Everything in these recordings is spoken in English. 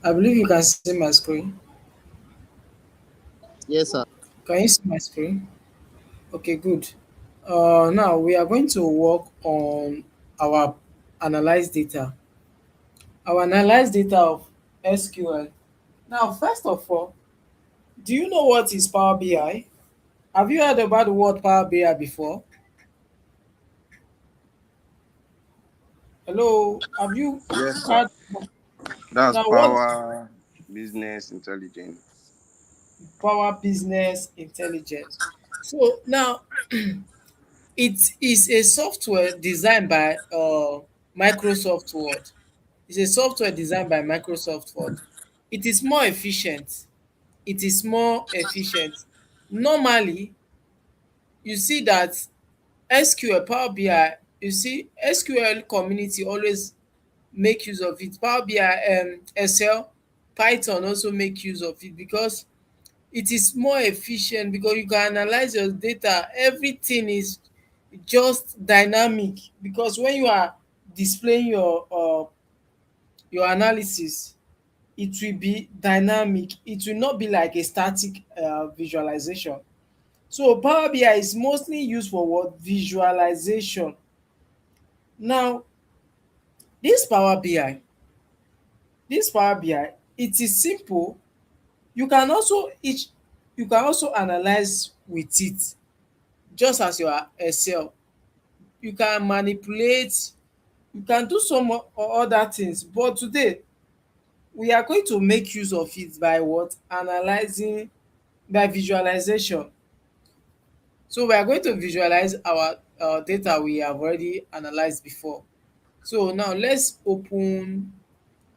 I believe you can see my screen. Yes, sir. Can you see my screen? Okay, good. Now we are going to work on our analyze data. Our analyze data of SQL. Now, first of all, do you know what is Power BI? Have you heard about the word Power BI before? Hello, have you Yes, sir. heard? That's Now, what power business intelligence. Power Business Intelligence? So now it is a software designed by Microsoft Word. It's a software designed by Microsoft Word. It is more efficient. It is more efficient. Normally, you see that SQL, Power BI, you see SQL community always make use of it. Power BI, Excel, Python also make use of it because it is more efficient because you can analyze your data. Everything is just dynamic because when you are displaying your analysis, it will be dynamic. It will not be like a static visualization. So Power BI is mostly used for what? Visualization. Now, this Power BI, this Power BI, it is simple. You can also each you can also analyze with it just as your Excel. You can manipulate, you can do some other things. But today, we are going to make use of it by what? Analyzing by visualization. So we are going to visualize our data we have already analyzed before. So now let's open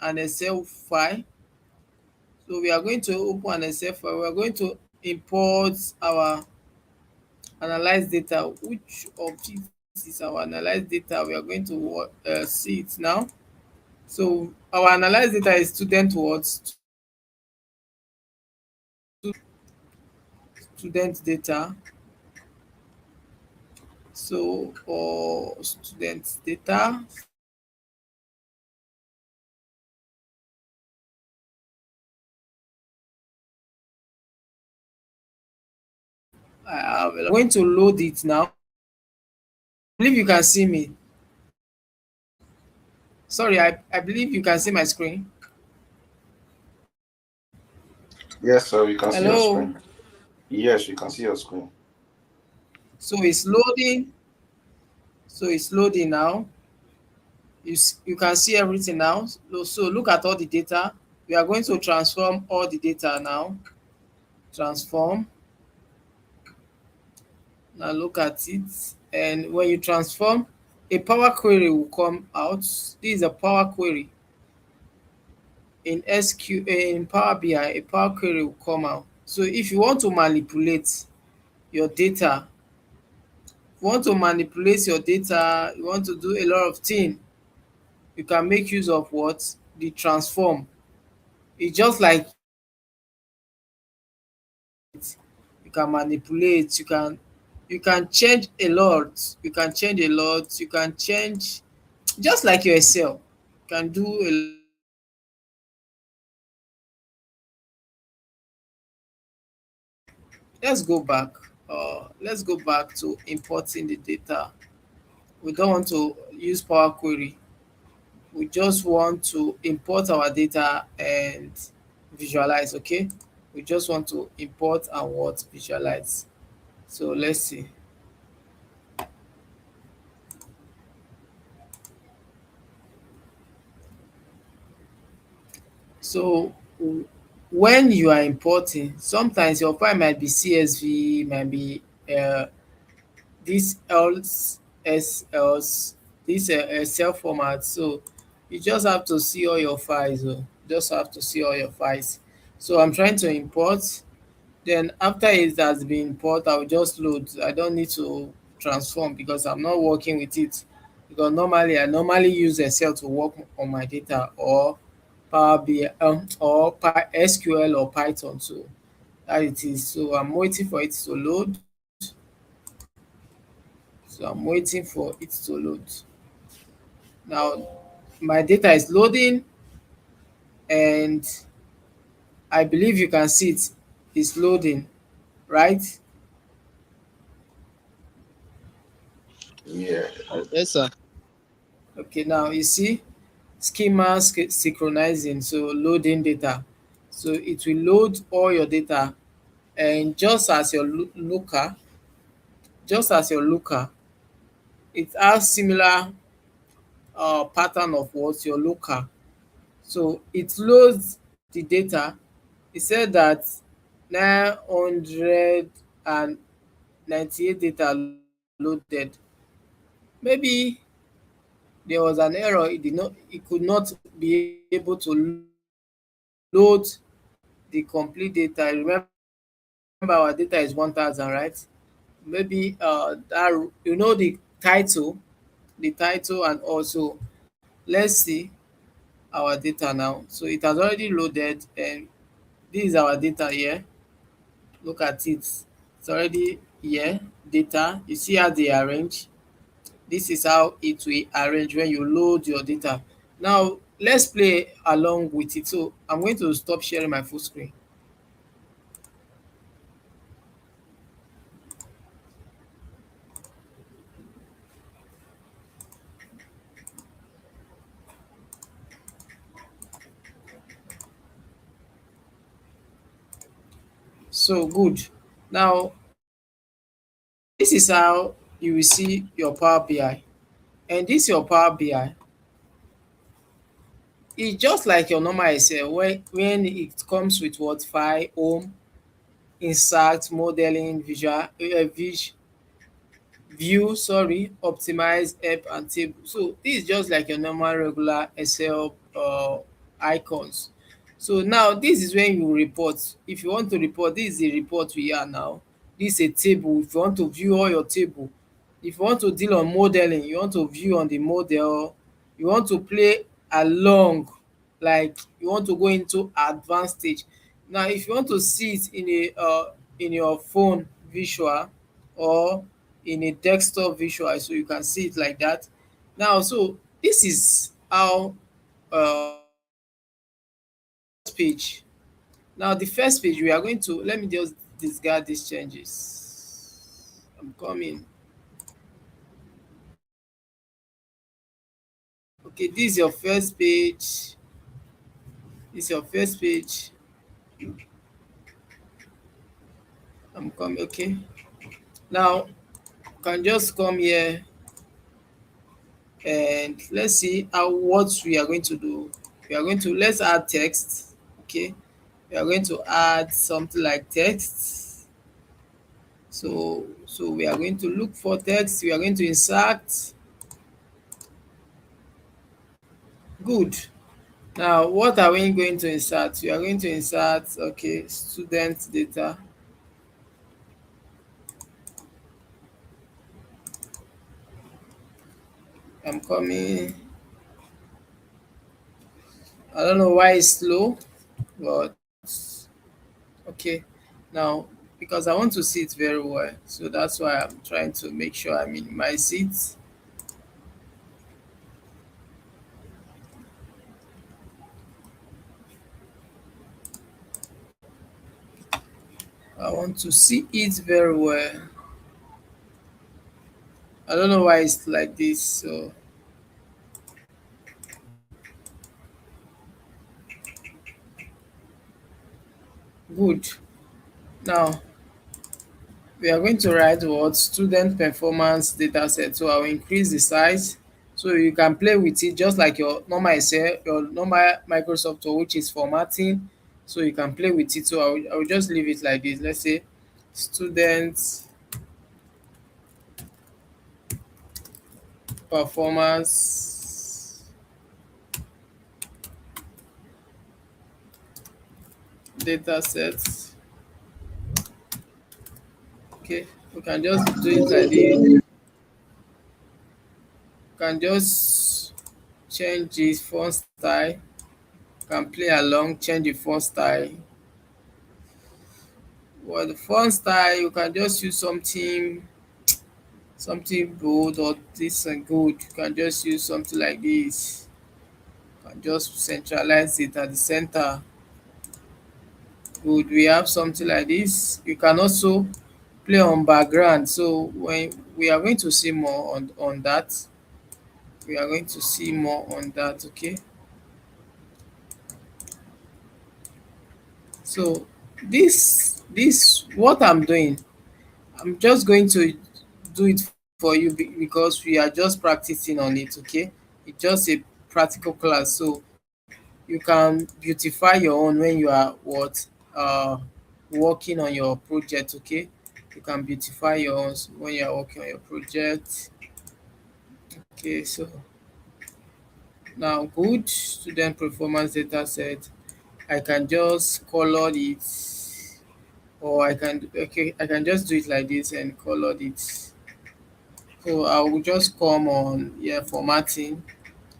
an Excel file. So we are going to open an Excel file. We are going to import our analyzed data. Which of it is our analyzed data? We are going to see it now. So our analyzed data is student what? Student data. So or student data. I'm going to load it now. I believe you can see me. Sorry, I believe you can see my screen. Yes, sir. You can see your Hello. screen. Yes, you can see your screen. So it's loading. So it's loading now. You can see everything now. So look at all the data. We are going to transform all the data now. Transform. Now look at it. And when you transform, a Power Query will come out. This is a Power Query in in Power BI. A Power Query will come out. So if you want to manipulate your data, you want to manipulate your data, you want to do a lot of things, you can make use of what? The transform. It's just like you can manipulate, you can change a lot, you can change a lot, you can change just like your Excel. You can do a let's go back. Let's go back to importing the data. We don't want to use Power Query. We just want to import our data and visualize. Okay, we just want to import and what? Visualize. So let's see. So when you are importing, sometimes your file might be CSV, might be this else else this Excel format. So you just have to see all your files. Oh. Just have to see all your files. So I'm trying to import. Then after it has been imported, I'll just load. I don't need to transform because I'm not working with it. Because normally I normally use Excel to work on my data or Power BI or SQL or Python. So that it is. So I'm waiting for it to load. So I'm waiting for it to load. Now my data is loading. and I believe you can see it is loading, right? Yeah. Yes, sir. Okay, now you see schema synchronizing, so loading data. So it will load all your data, and just as your looker, it has similar pattern of what your looker. So it loads the data. It said that 998 data loaded. Maybe there was an error. It could not be able to load the complete data. Remember, our data is 1,000, right? Maybe that the title and also let's see our data now. So it has already loaded, and this is our data here. Look at it. It's already here. Data. You see how they arrange. This is how it will arrange when you load your data. Now let's play along with it. So I'm going to stop sharing my full screen. So good. Now this is how you will see your Power BI. And this your Power BI. It's just like your normal Excel when it comes with what file, home, insert, modeling, view, sorry, optimize, help, and table. So this is just like your normal regular Excel icons. So now this is when you report. If you want to report, this is the report we are now. This is a table. If you want to view all your table, if you want to deal on modeling, you want to view on the model, you want to play along, like you want to go into advanced stage. Now if you want to see it in your phone visual, or in a desktop visual, so you can see it like that. Now so this is how page. Now the first page we are going to, let me just discard these changes. I'm coming. Okay, this is your first page. This is your first page. I'm coming. Okay, now you can just come here and let's see how what we are going to do. We are going to, let's add text. Okay, we are going to add something like text. So we are going to look for text. We are going to insert. Good. Now what are we going to insert? We are going to insert, okay, student data. I'm coming. I don't know why it's slow, but okay. Now because I want to see it very well, so that's why I'm trying to make sure I minimize it. I want to see it very well. I don't know why it's like this. So good. Now we are going to write what student performance data set. So I'll increase the size so you can play with it just like your normal Excel, your normal Microsoft Word, which is formatting. So you can play with it. So I will just leave it like this. Let's say student performance data set. Okay, we can just do it like this. You can just change the font style. Can play along, change the font style. Well, the font style, you can just use something bold or this and good. You can just use something like this. And just centralize it at the center. Good. We have something like this. You can also play on background. So when we are going to see more on that, we are going to see more on that. Okay. So this what I'm doing, I'm just going to do it for you because we are just practicing on it. Okay. It's just a practical class, so you can beautify your own when you are what uh working on your project. Okay, you can beautify your own when you are working on your project. Okay, so now good student performance data set, I can just color it, or I can just do it like this and color it. So I will just come on, yeah, formatting.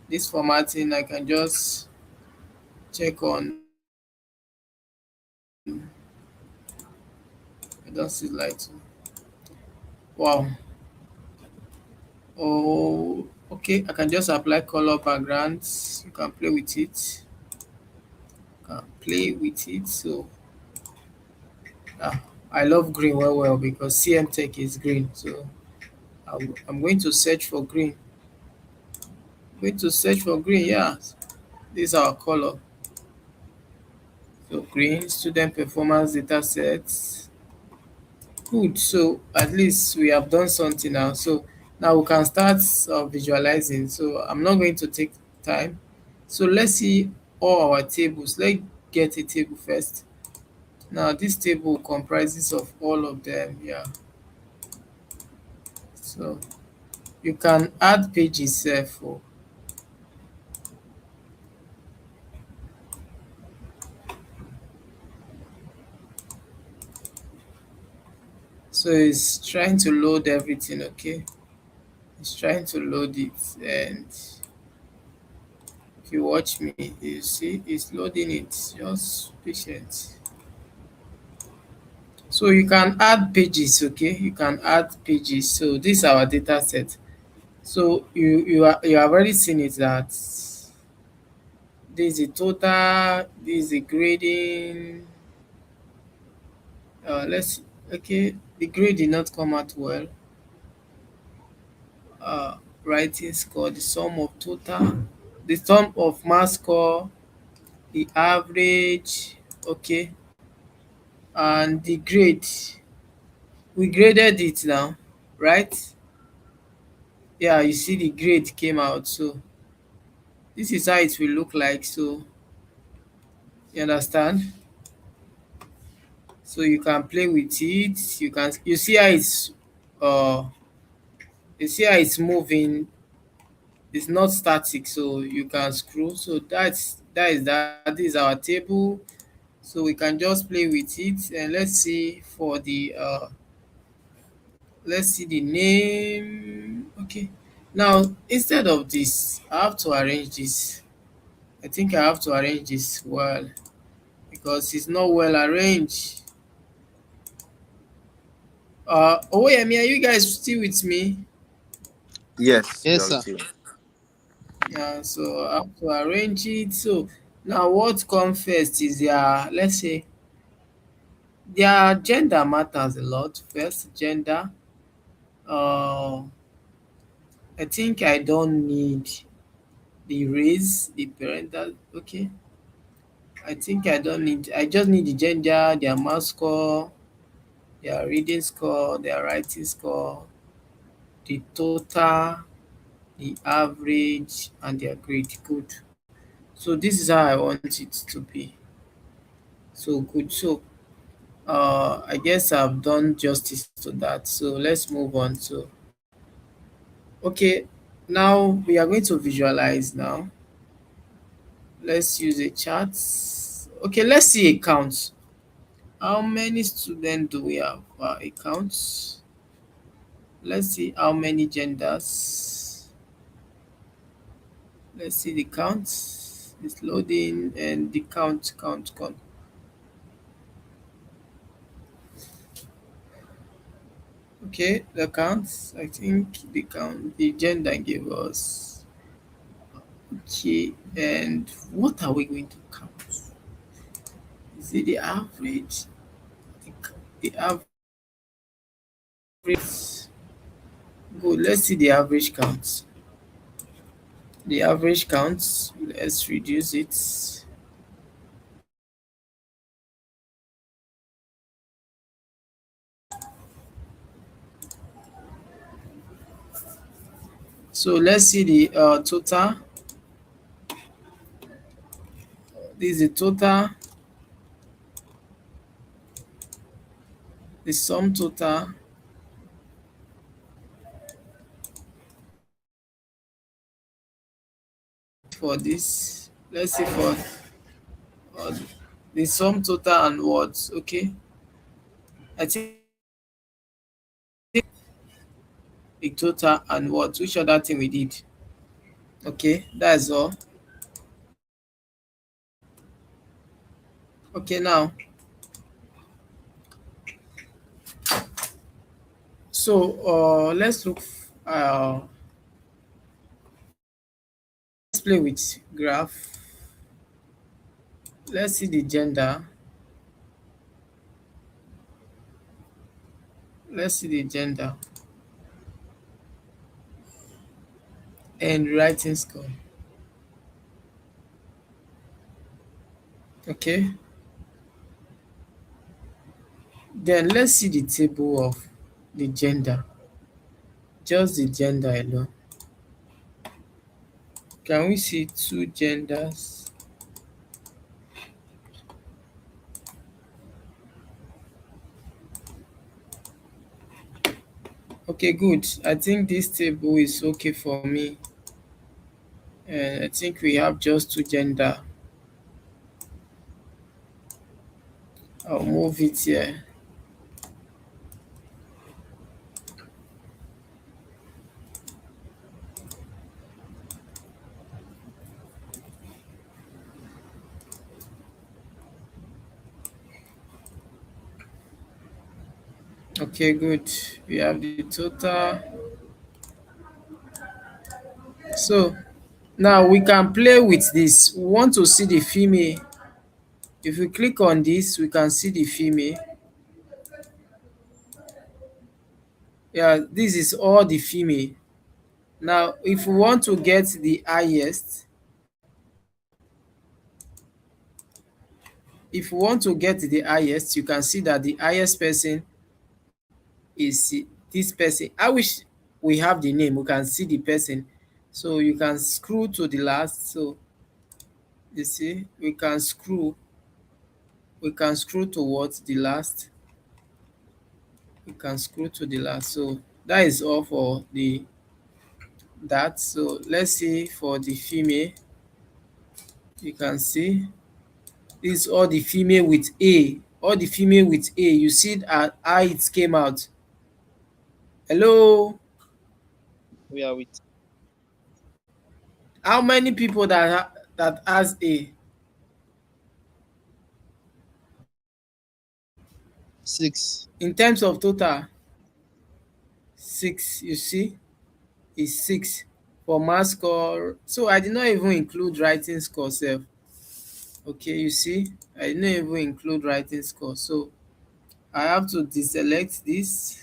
This formatting I can just check on. I don't see light. Wow. Oh, okay. I can just apply color backgrounds. You can play with it. Play with it. So ah, I love green well because CM Tech is green. So I'm going to search for green. Going to search for green. Yeah, this is our color. So green student performance data sets. Good. So at least we have done something now. So now we can start visualizing. So I'm not going to take time. So let's see all our tables. Let's get a table first. Now this table comprises of all of them. Yeah. So you can add pages for. So it's trying to load everything. Okay. It's trying to load it, and if you watch me, you see it's loading it. Just patient. So you can add pages, okay? You can add pages. So this is our data set. So you have already seen it that this is the total, this is the grading. Let's okay. The grade did not come out well. Writing score, the sum of total, the sum of math score, the average, okay, and the grade. We graded it now, right? Yeah, you see the grade came out. So this is how it will look like. So you understand? So you can play with it. You see how it's uh you see how it's moving. It's not static, so you can scroll. So that is our table. So we can just play with it, and let's see the name. Okay. Now instead of this, I have to arrange this. I think I have to arrange this well because it's not well arranged. Oyemi, are you guys still with me? Yes, we Yes, are sir. with you. Yeah, so I have to arrange it. So now what comes first is let's say their gender matters a lot. First, gender. Uh, I think I don't need the race, the parental. Okay, I think I don't need. I just need the gender, their math score, their reading score, their writing score, the total, the average, and their grade. Good. So this is how I want it to be. So good. So I guess I've done justice to that. So let's move on. So okay, now we are going to visualize now. Let's use a chart. Okay, let's see a count. How many students do we have? A count. Let's see how many genders. Let's see the count. It's loading and the count. Okay, the counts. I think the gender gave us. Okay, and what are we going to count? Is it the average? The average. Good. Let's see the average count. The average count. Let's reduce it. So let's see the total. This is the total, the sum total for this. Let's see for uh, the sum total and what. Okay, I think the total and what. Which other thing we did? Okay, that's all. Okay, now so let's look. Let's play with graph. Let's see the gender. Let's see the gender and writing score. Okay. Then let's see the table of the gender. Just the gender alone. Can we see two genders? Okay, good. I think this table is okay for me. And I think we have just two gender. I'll move it here. Okay, good. We have the total. So now we can play with this. We want to see the female. If we click on this, we can see the female. Yeah, this is all the female. Now, if we want to get the highest, if we want to get the highest, you can see that the highest person is this person. I wish we have the name. We can see the person. So you can scroll to the last. So you see, we can scroll towards the last. We can scroll to the last. So that is all for the that. So let's see for the female. You can see this is all the female with A. All the female with A. You see how it came out. Hello. We are with How many people that has A six. in terms of total? Six. You see, is six for math score. So I did not even include writing score self. Okay, you see, I did not even include writing score. So I have to deselect this.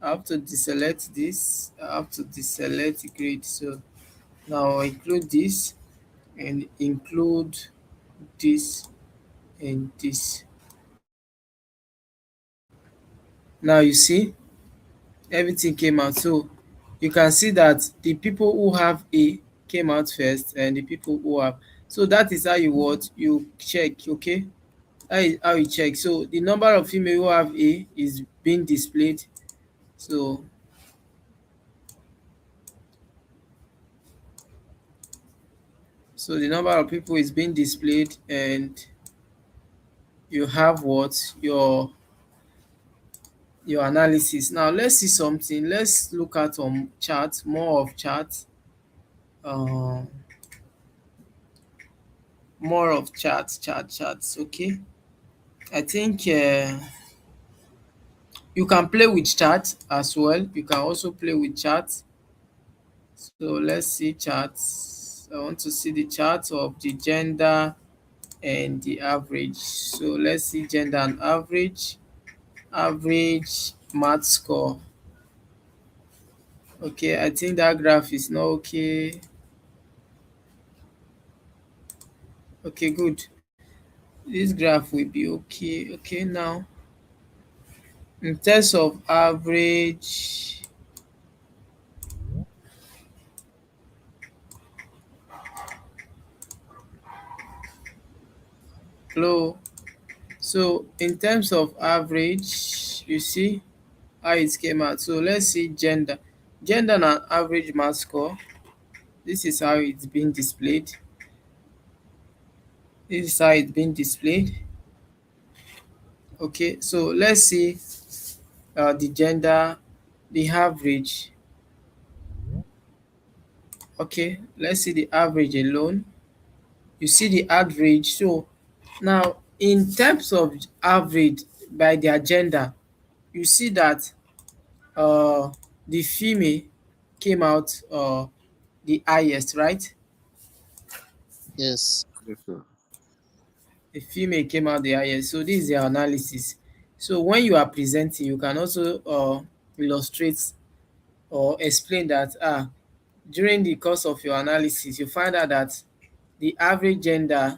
I have to deselect this. I have to deselect grade. So now I include this and include this and this. Now you see everything came out. So you can see that the people who have A came out first and the people who have. So that is how you what you check, okay? That is how you check. So the number of female who have A is being displayed. So the number of people is being displayed and you have what your analysis. Now let's see something. Let's look at chart, more of chart. Um more of charts. Okay, I think you can play with chart as well. You can also play with chart. So let's see charts. I want to see the chart of the gender and the average. So let's see gender and average. Average math score. Okay, I think that graph is not okay. Okay, good. This graph will be okay. Okay, now in terms of average, low. So in terms of average, you see how it came out. So let's see gender. Gender and average math score. This is how it's been displayed. This is how it's been displayed. Okay, so let's see the gender, the average. Okay, let's see the average alone. You see the average. So now in terms of average by their gender, you see that uh, the female came out the highest, right? Yes. Yes, sir. The female came out the highest. So this is the analysis. So when you are presenting, you can also illustrate or explain that during the course of your analysis, you find out that the average gender,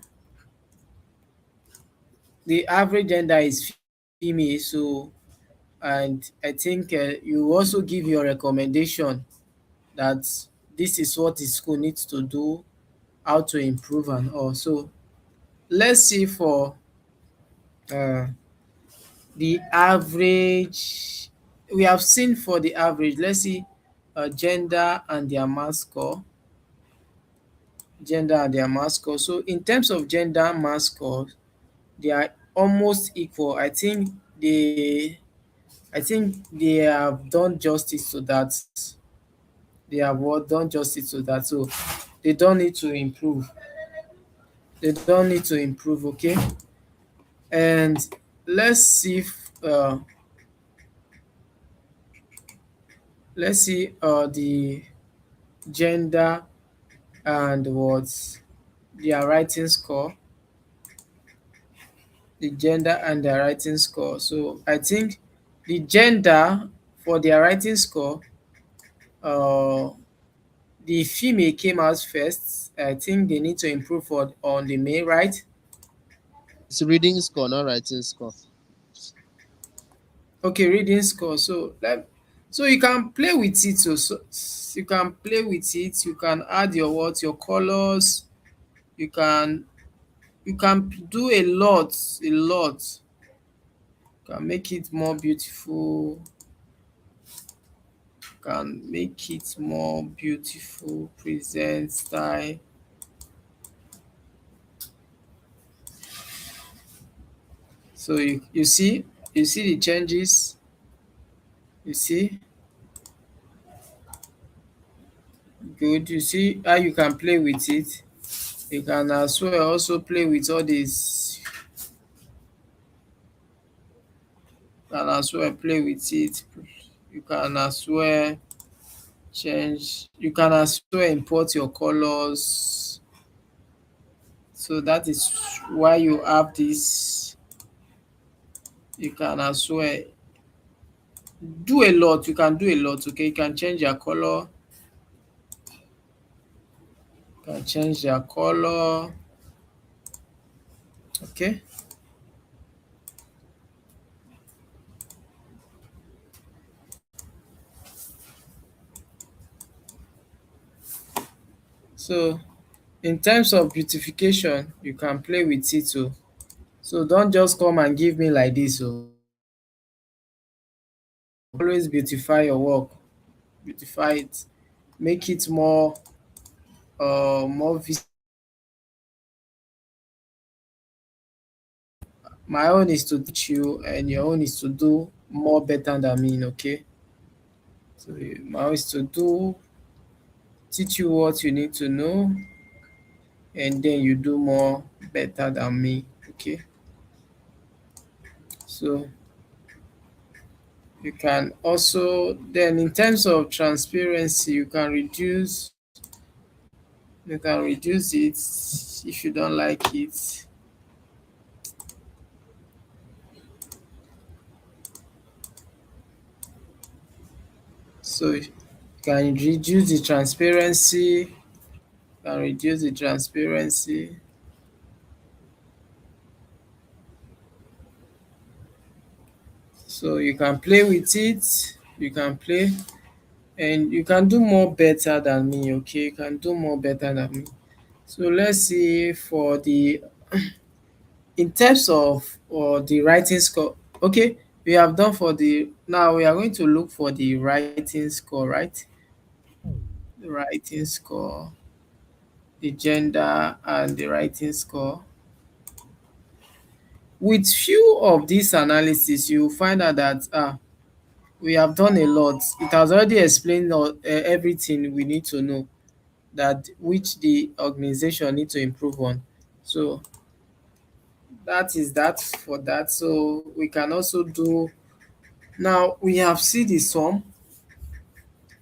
the average gender is female. So and I think you also give your recommendation that this is what the school needs to do, how to improve and all. So let's see for uh, the average. We have seen for the average. Let's see gender and their math score. Gender and their math score. So in terms of gender math score, they are almost equal. I think they have done justice to that. They have done justice to that. So they don't need to improve. They don't need to improve. Okay, and let's see. Let's see the gender and what their writing score. The gender and their writing score. So I think the gender for their writing score, uh, the female came out first. I think they need to improve on the male, right? It's reading score, not writing score. Okay, reading score. So you can play with it. So you can play with it. You can add your words, your colors. You can you can do a lot, a lot. You can make it more beautiful. Can make it more beautiful. Present style. So you see the changes. You see, good. You see how you can play with it. You can as well also play with all this. You can as well play with it. You can as well change. You can as well import your colors. So that is why you have this. You can as well do a lot. You can do a lot. Okay, you can change your color. You can change your color. Okay. So in terms of beautification, you can play with it too. So don't just come and give me like this. So always beautify your work, beautify it, make it more my own is to teach you and your own is to do more better than me, okay? So my own is to do teach you what you need to know and then you do more better than me, okay? So You can also then in terms of transparency, you can reduce it if you don't like it. So you can reduce the transparency, can reduce the transparency. So you can play with it, you can play, and you can do more better than me, okay? You can do more better than me. So let's see for the in terms of the writing score. Okay, we have done for the now we are going to look for the writing score, right? The writing score, the gender and the writing score. With few of these analysis, you find out that we have done a lot. It has already explained everything we need to know that which the organization need to improve on. So that is that for that. So we can also do now we have seen the sum.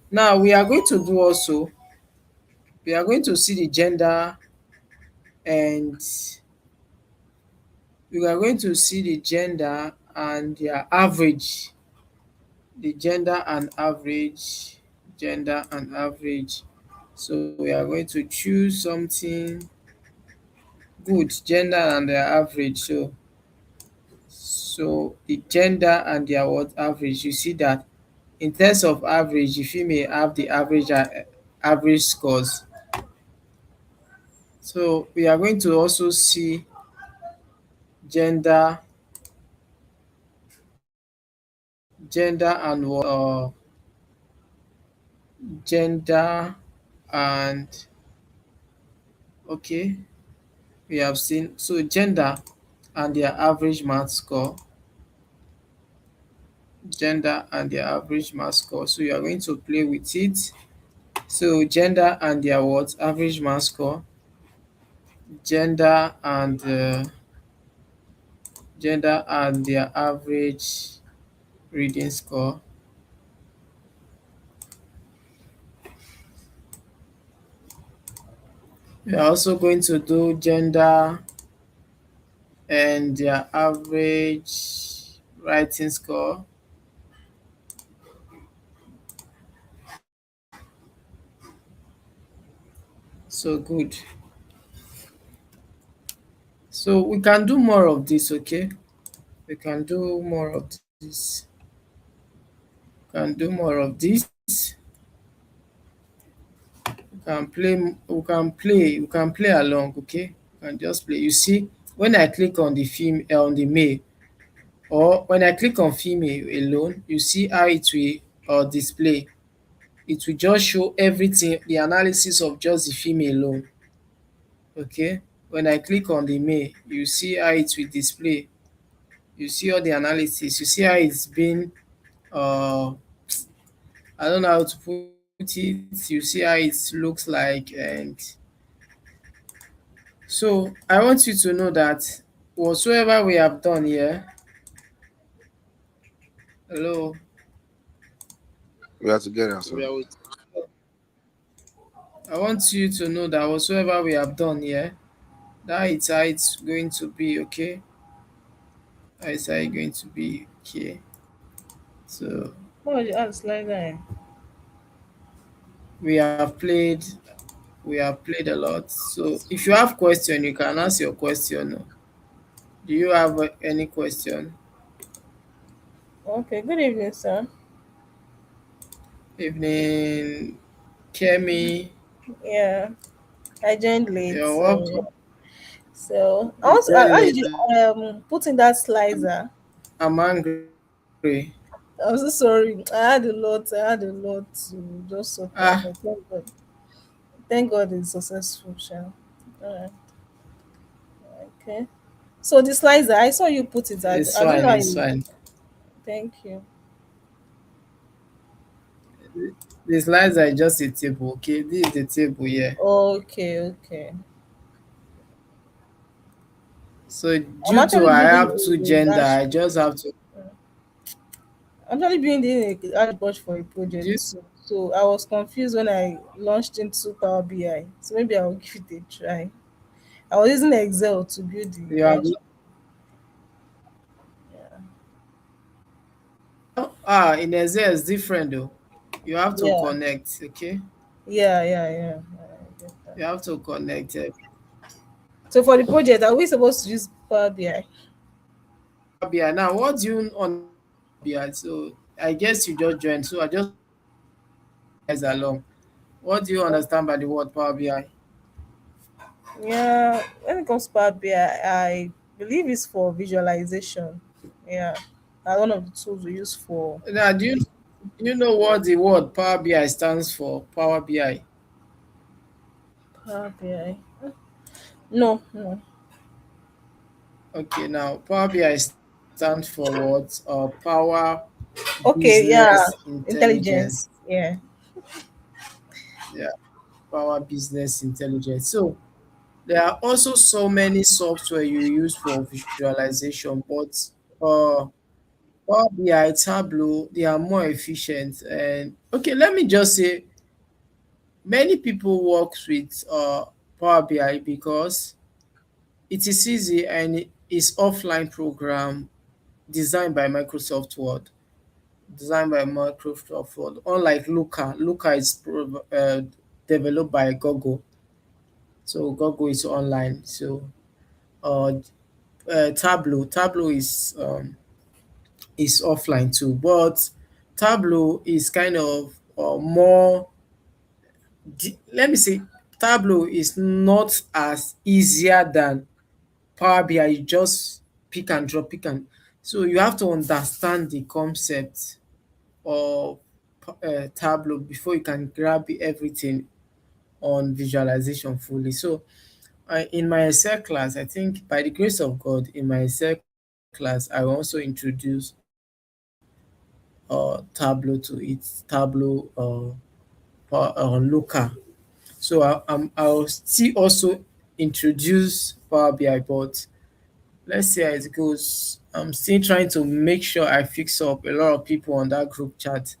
Now we are going to do also we are going to see the gender and we are going to see the gender and their average, the gender and average. So we are going to choose something good, gender and their average. So the gender and their what average. You see that in terms of average, the female have the average scores. So we are going to also see gender, gender and gender and okay, we have seen so gender and their average math score, gender and their average math score. So you are going to play with it. So gender and their what average math score, gender and their average reading score. We are also going to do gender and their average writing score. So good. So we can do more of this, okay? We can do more of this. Can do more of this. We can play along, okay? We can just play. You see, when I click on the on the male, or when I click on female alone, you see how it will display. It will just show everything, the analysis of just the female alone. Okay. When I click on the male, you see how it will display. You see all the analysis. You see how it's been uh I don't know how to put it. You see how it looks like, and so I want you to know that whatsoever we have done here, hello, We are together, We sir. are with I want you to know that whatsoever we have done here, that is how it's going to be, okay? That is how it's going to be, okay? So What was you ask like that? we have played, we have played a lot. So if you have question, you can ask your question. Do you have any question? Okay, good evening, sir. Evening, Kemi. Yeah, I joined late, You're welcome. so You how joined did late. you put in that slicer? I'm angry. I'm so sorry. I had a lot to just sort out, Ah, but thank God it's successful, sha. Alright, okay. So the slicer, I saw you put it. it's I don't know fine. how It's you. fine. Thank you. The slides are just a table. Okay, this is the table here. Okay, okay. So I'm due to actually I building have two a gender, I dashboard. just have to. actually building a dashboard for a Do you, project. So I was confused when I launched into Power BI. So maybe I'll give it a try. I was using Excel to build the you have dashboard. in Excel is different though. You have to Yeah, connect, okay? yeah. I get that. You have to connect So for the project, are we supposed to use Power BI? Power BI. Now, what do you understand by Power BI? So I guess you just joined. So I just guys along. What do you understand by the word Power BI? Yeah, when it comes to Power BI, I believe it's for visualization. Yeah, one of the tools we use for Now, do you know what the word Power BI stands for? Power BI. Power BI. No, no. Okay, now Power BI stands for what? Power Okay, yeah, Business Intelligence. intelligence. Yeah. Yeah, Power Business Intelligence. So there are also so many software you use for visualization, but uh, Power BI, Tableau, they are more efficient. And okay, let me just say, many people work with Power BI because it is easy and it is offline program designed by Microsoft Word. Designed by Microsoft Word. Unlike Looker, Looker is developed by Google. So Google is online. So uh, Tableau is offline too, but Tableau is kind of more. Let me say, Tableau is not as easier than Power BI. You just pick and so you have to understand the concept of Tableau before you can grab everything on visualization fully. So in my Excel class, I think by the grace of God, in my Excel class, I will also introduce Tableau to it, Tableau Looker. So I'll still also introduce Power BI, but let's see how it goes. I'm still trying to make sure I fix up a lot of people on that group chat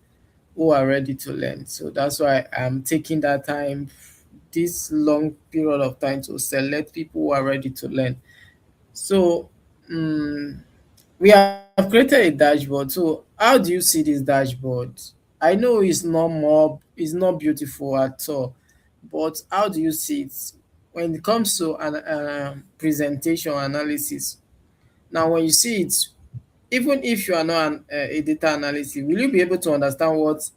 who are ready to learn. So that's why I'm taking that time, this long period of time to select people who are ready to learn. So we have created a dashboard. So how do you see this dashboard? I know it's not beautiful at all, but how do you see it when it comes to an presentation analysis? Now, when you see it, even if you are not a data analyst, will you be able to understand what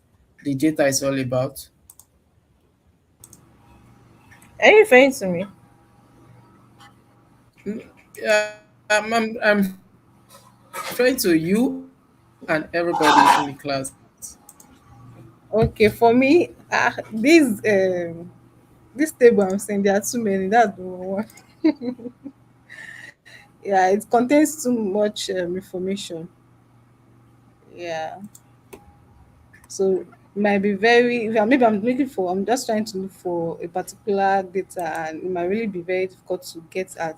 the data is all about? Are you referring to me? I'm referring to you and everybody in the class. Okay, for me, this table I'm saying there are too many. That's the one. Yeah, it contains too much information. Yeah, so it might be very. Yeah, maybe I'm looking for. I'm just trying to look for a particular data, and it might really be very difficult to get at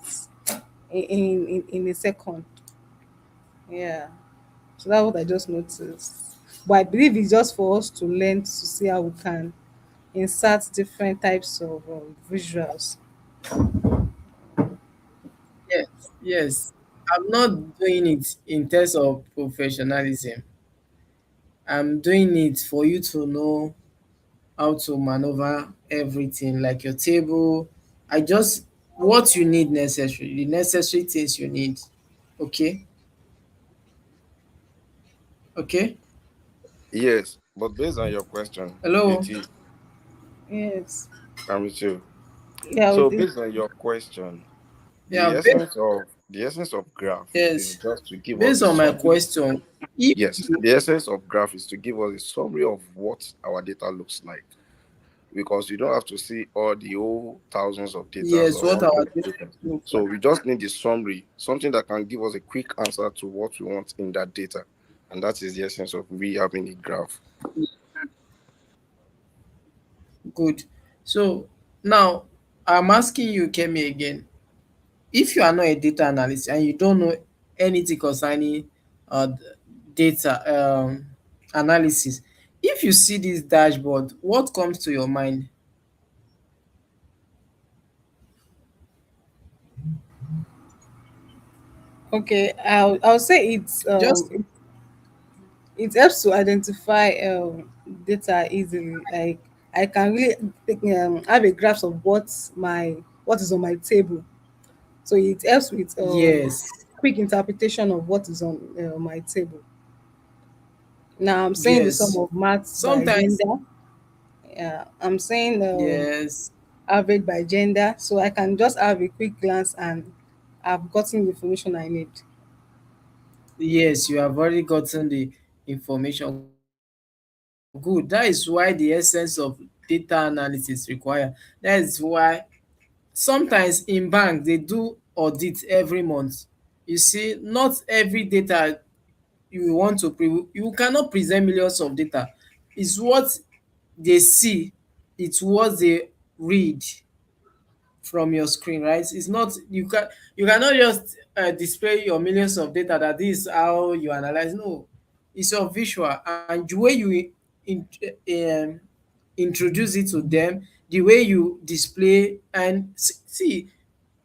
in a second. Yeah, so that's what I just noticed. But I believe it's just for us to learn to see how we can insert different types of visuals. Yes, yes. I'm not doing it in terms of professionalism. I'm doing it for you to know how to maneuver everything, like your table. I just what you need necessary, the necessary things you need. Okay, okay. Yes, but based on your question, Hello. Beauty, Yes. I'm with you. Yeah, So with it. based on your question, Yeah. the essence of graph is Yes. just to give us Based a on my summary. question, if Yes, the essence of graph is to give us a summary of what our data looks like. Because you don't have to see all the whole thousands of data yes, or what our hundreds of data data. look So like. we just need the summary, something that can give us a quick answer to what we want in that data. And that is the essence of we having a graph. Good. So now I'm asking you, Kemi, again. If you are not a data analyst and you don't know anything concerning uh, data analysis. If you see this dashboard, what comes to your mind? Okay, I'll say Just it helps to identify data easily. Like I can really have a grasp of what is on my table. So it helps with yes, quick interpretation of what is on my table. Now I'm saying the sum yes. of maths by Sometimes, gender. Yeah, I'm saying yes, average by gender, so I can just have a quick glance and I've gotten the information I need. yes, you have already gotten the information. Good. That is why the essence of data analysis require. That is why sometimes in bank they do audit every month. You see, not every data you cannot present millions of data. It's what they see, it's what they read from your screen, right? It's not you cannot just display your millions of data that this is how you analyze. No, it's your visual and the way you um, introduce it to them, the way you display and see.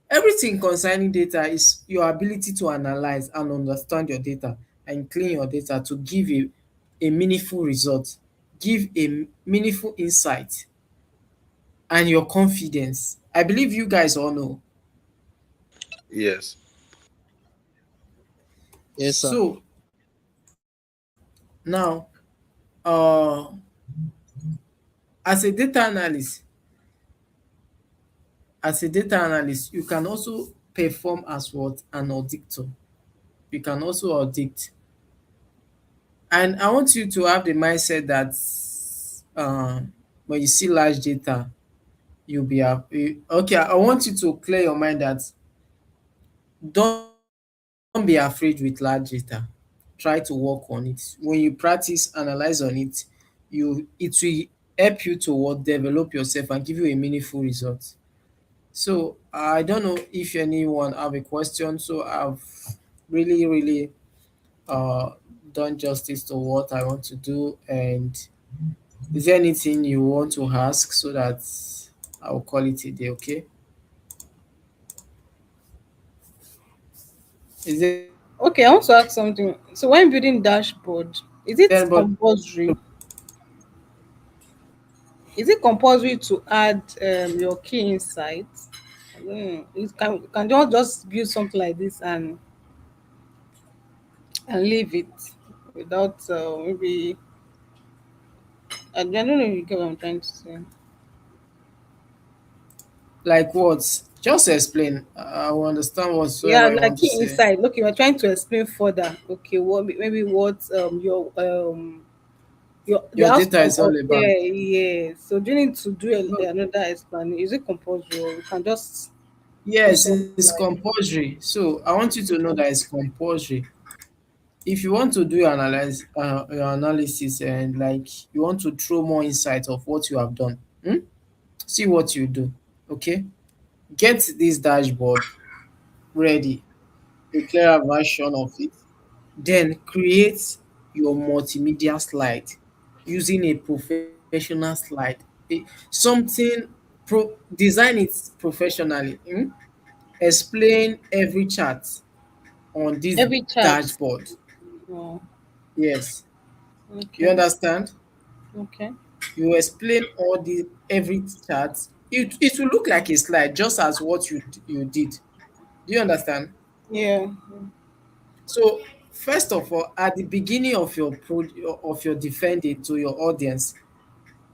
Everything concerning data is your ability to analyze and understand your data and clean your data to give a meaningful result, give a meaningful insight and your confidence. I believe you guys all know. Yes. Yes, sir. So now, uh, as a data analyst, you can also perform as what an auditor. You can also audit, and I want you to have the mindset that when you see large data, you'll be okay. I want you to clear your mind that don't be afraid with large data. Try to work on it. When you practice, analyze on it, it will help you to what develop yourself and give you a meaningful result. So I don't know if anyone have a question. So I've really uh done justice to what I want to do. And is there anything you want to ask so that I'll call it a day? Okay. Is there anybody? Okay, I want to ask something. So when building dashboard, is it compulsory? Is it compulsory to add your key insights? It can you just build something like this and leave it without maybe I don't know if you get what I'm trying to say. Like what? Just explain. I will understand Yeah, whatsoever you like want to key say. insight. Look, you are trying to explain further. Okay, what maybe what your the Your data outcome is of all about. yeah, yeah. So do you need to do No, another explanation? Is it compulsory or you can just put yes, something it's like compulsory. So I want you to know that it's compulsory. If you want to do your analysis and like you want to throw more insight of what you have done, see what you do. Okay, get this dashboard ready, a clearer version of it. Then create your multimedia slide using a professional slide. Something design it professionally. Explain every chart on this every chat? dashboard. Oh, Yes, you okay, understand? okay, You explain all the every chart. It will look like a slide, just as what you did. Do you understand? yeah, So first of all, at the beginning of your defending to your audience,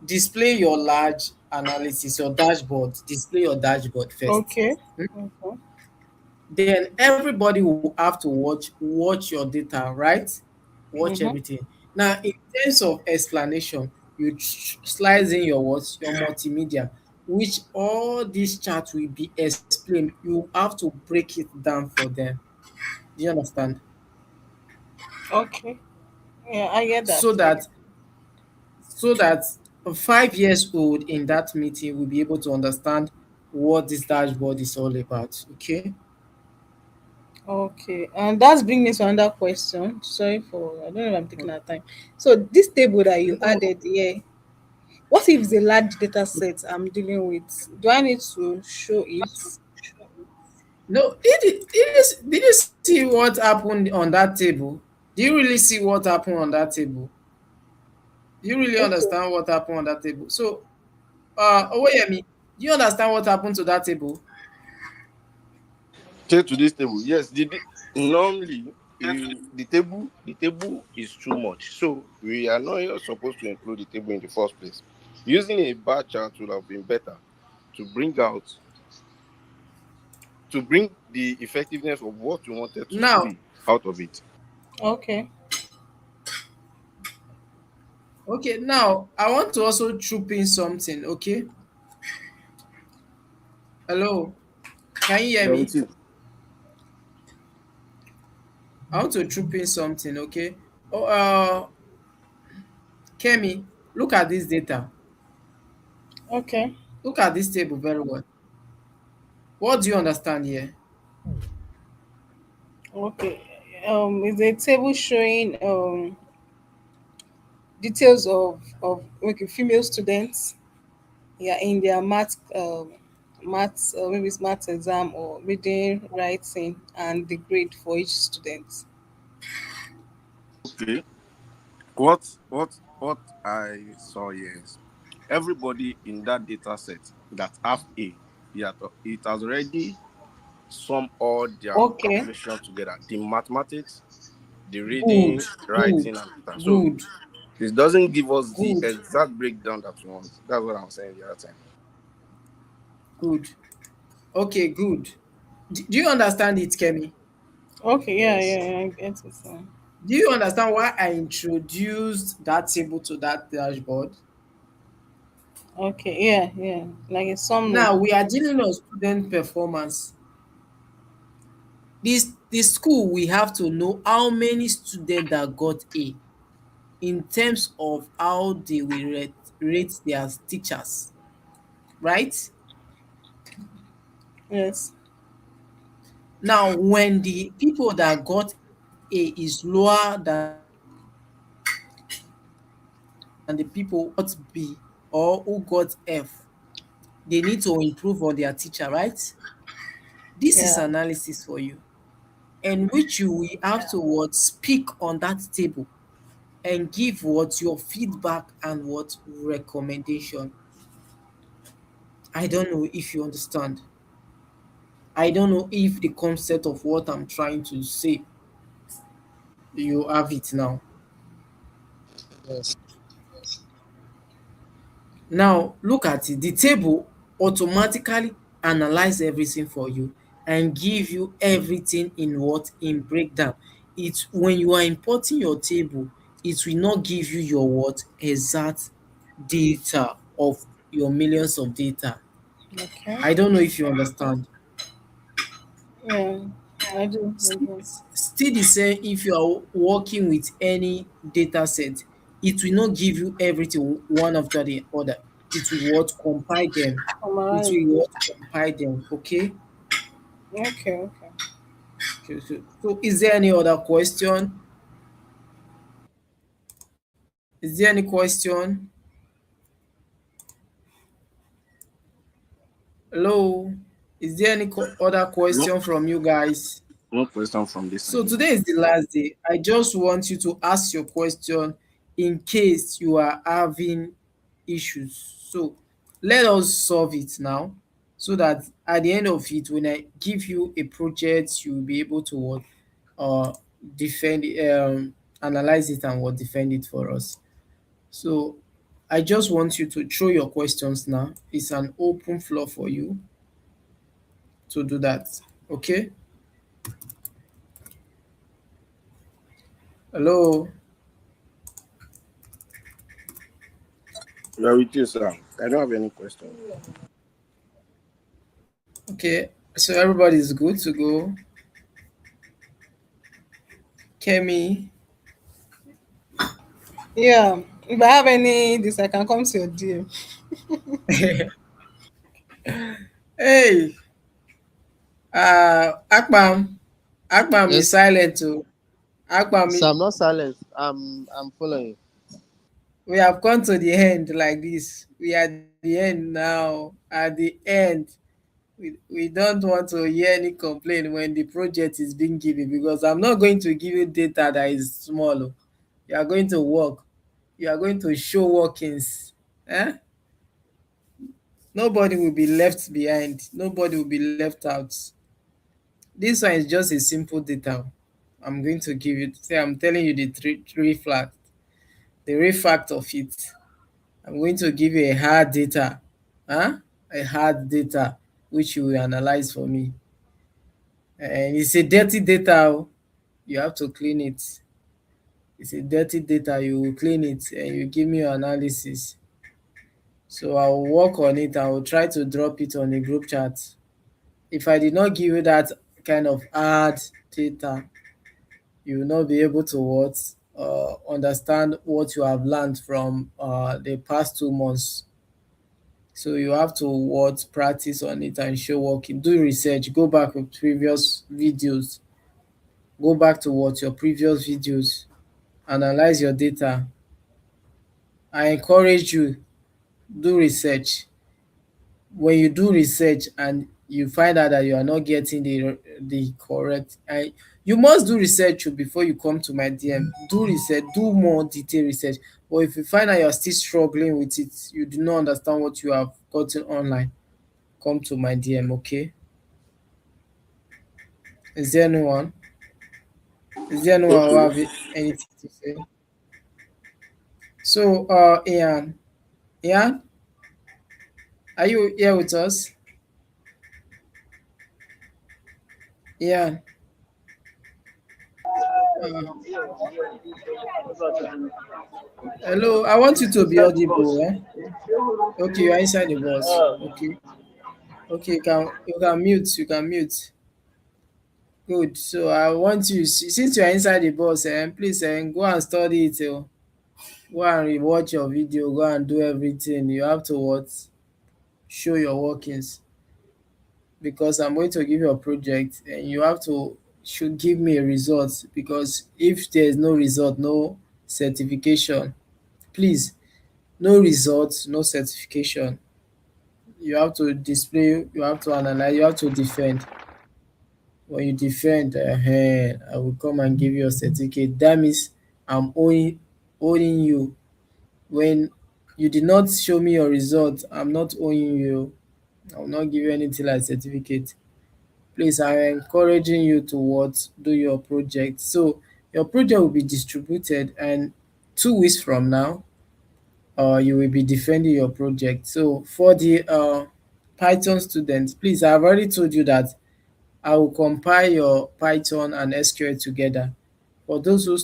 display your large analysis, your dashboard. Display your dashboard first. okay, Hmm? okay. Then everybody will have to watch your data, right? Watch Mm-hmm. everything. Now, in terms of explanation, you slice in your words, your multimedia, which all these charts will be explained. You have to break it down for them. Do you understand? Okay. Yeah, I get that. So I get that so that a 5 years old in that meeting will be able to understand what this dashboard is all about. Okay. Okay, and that's bringing me to another question. Sorry for, I don't know if I'm taking our time. So this table that you No, added here, what if it's a large data set I'm dealing with? Do I need to show it? no. Did you see what happened on that table? Do you really see what happened on that table? Do you really Okay. understand what happened on that table? So, Oyemi, do you understand what happened to that table? Take to this table. Yes, normally the table is too much. So we are not supposed to include the table in the first place. Using a bar chart would have been better to bring the effectiveness of what we wanted to Now, see out of it. Okay. okay, now I want to also troop in something. Okay, hello, can you hear Yeah, me? with it. I want to troop in something. Okay, oh, Kemi, look at this data. Okay. Look at this table very well. What do you understand here? Okay. Is a table showing details of okay female students, yeah, in their maths, maybe it's maths exam or reading, writing, and the grade for each student. Okay. What I saw here is everybody in that data set that have A, it has already sum all their Okay. calculations together. The mathematics, the Good, reading, good, writing, and that. So good, it doesn't give us the good, exact breakdown that we want. That's what I'm saying the other time. good. Okay, good. Do you understand it, Kemi? Okay. Yeah. Yes. Yeah. Yeah, I get it. Do you understand why I introduced that table to that dashboard? Okay. Yeah. Yeah. Like a summary. Now we are dealing on student performance. This school we have to know how many students that got A in terms of how they will rate their teachers, right? Yes. Now, when the people that got A is lower than the people who got B or who got F, they need to improve on their teacher, right? This is Yeah. analysis for you, and which you will have to what speak on that table and give what your feedback and what recommendation. I don't know if you understand. I don't know if the concept of what I'm trying to say, you have it now. Yes. Now look at it. The table automatically analyze everything for you and give you everything in what in breakdown. It when you are importing your table, it will not give you your what exact data of your millions of data. Okay. I don't know if you understand. Yeah. I do. I do. Still the same if you are working with any data set, it will not give you everything one after the other. It will what compile them. It Summarize will it. what compile them. Okay. Okay. Okay. So is there any other question? Is there any question? Hello? Is there any other No, question from you guys? no question from this So side. today is the last day. I just want you to ask your question in case you are having issues. So let us solve it now so that at the end of it, when I give you a project, you will be able to what uh defend analyze it and what defend it for us. So I just want you to throw your questions now. It's an open floor for you to do that. Okay? Hello? Yeah, with you, sir. I don't have any question. Okay, so everybody is good to go. Kemi, Yeah. If I have any this, I can come to your DM. hey, Akpam, Akpam is Yes, silent too. Akpam, so I'm not silent. I'm following. we have come to the end like this. We are at the end now. At the end, we don't want to hear any complaint when the project is being given, because I'm not going to give you data that is small. Oh. You are going to work. You are going to show workings. Eh? Nobody will be left behind. Nobody will be left out. This one is just a simple data. I'm going to give you. Say I'm telling you the three fact, the real fact of it. I'm going to give you a hard data, huh? A hard data which you will analyze for me. And it's a dirty data. Oh. You have to clean it. It's a dirty data. You will clean it and you give me your analysis. So I will work on it. I will try to drop it on the group chat. If I did not give you that kind of hard data, you will not be able to understand what you have learned from the past 2 months. So you have to practice on it and show working. Do research. Go back with previous videos. Go back to what your previous videos. Analyze your data. I encourage you, do research. When you do research and you find out that you are not getting the correct, you must do research before you come to my DM. Do research, do more detailed research. But if you find out you're still struggling with it, you do not understand what you have gotten online, come to my DM, okay? Is there anyone? Is there anyone who Okay. have anything to say? So, Ian, are you here with us? Ian, uh, hello. I want you to be audible. Eh? Okay, you are inside the bus. Okay, okay. You can mute. You can mute. Good. So I want you, since you are inside the bus, please go and study it. Go and rewatch your video. Go and do everything. You have to what? Show your workings, because I'm going to give you a project and you have to should give me a result, because if there is no result, no certification. Please, no result, no certification. You have to display, you have to analyze, you have to defend. When you defend, I will come and give you a certificate. That means I'm owing you. When you did not show me your result, I'm not owing you. I will not give you anything like certificate. Please, I'm encouraging you to what, do your project. So your project will be distributed, and 2 weeks from now, you will be defending your project. So for the Python students, please, I've already told you that I will compile your Python and SQL together. For those who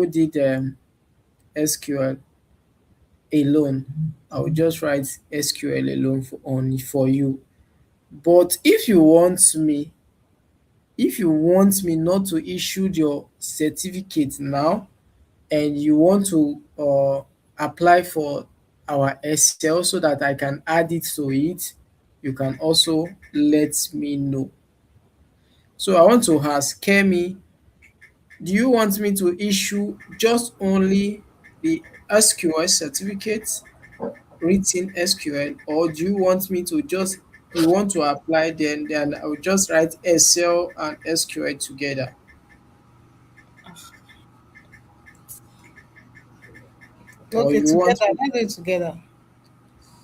did SQL alone, I will just write SQL alone for you. But if you want me not to issue your certificate now, and you want to apply for our Excel so that I can add it to it, you can also let me know. So I want to ask Kemi, do you want me to issue just only the SQL certificate, written SQL, or do you want me to just, you want to apply, then I will just write Excel and SQL together. Or Okay, you want together. me, Let's do it together.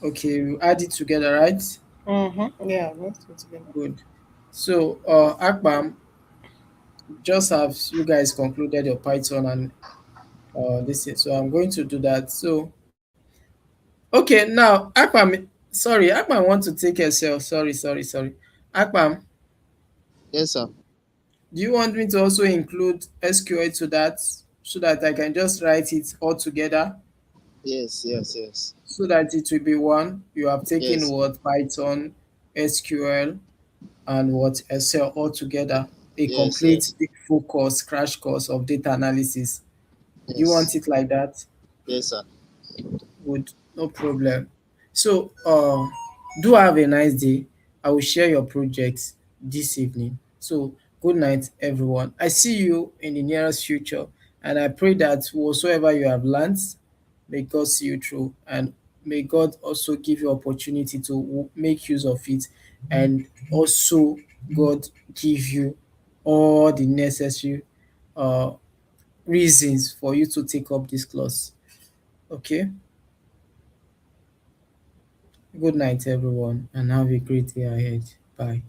okay, we add it together, right? Mm-hmm. Yeah, let's do it together. Good. So, Akbam, just have you guys concluded your Python and this thing. So I'm going to do that. So, okay, now Akbam, sorry, Akbam want to take Excel. Sorry. Akbam, Yes, sir. do you want me to also include SQL to that, so that I can just write it all together, Yes. so that it will be one? You have taken Yes, what, Python, SQL, and what, Excel all together. A complete yes. big full course, crash course of data analysis. Do you want Yes. it like that? Yes, sir. Good, no problem. So, do have a nice day. I will share your projects this evening. So Good night, everyone. I see you in the nearest future, and I pray that whatsoever you have learned, may God see you through, and may God also give you opportunity to make use of it, and also God give you all the necessary uh, reasons for you to take up this class. Okay. Good night, everyone, and have a great day ahead. Bye.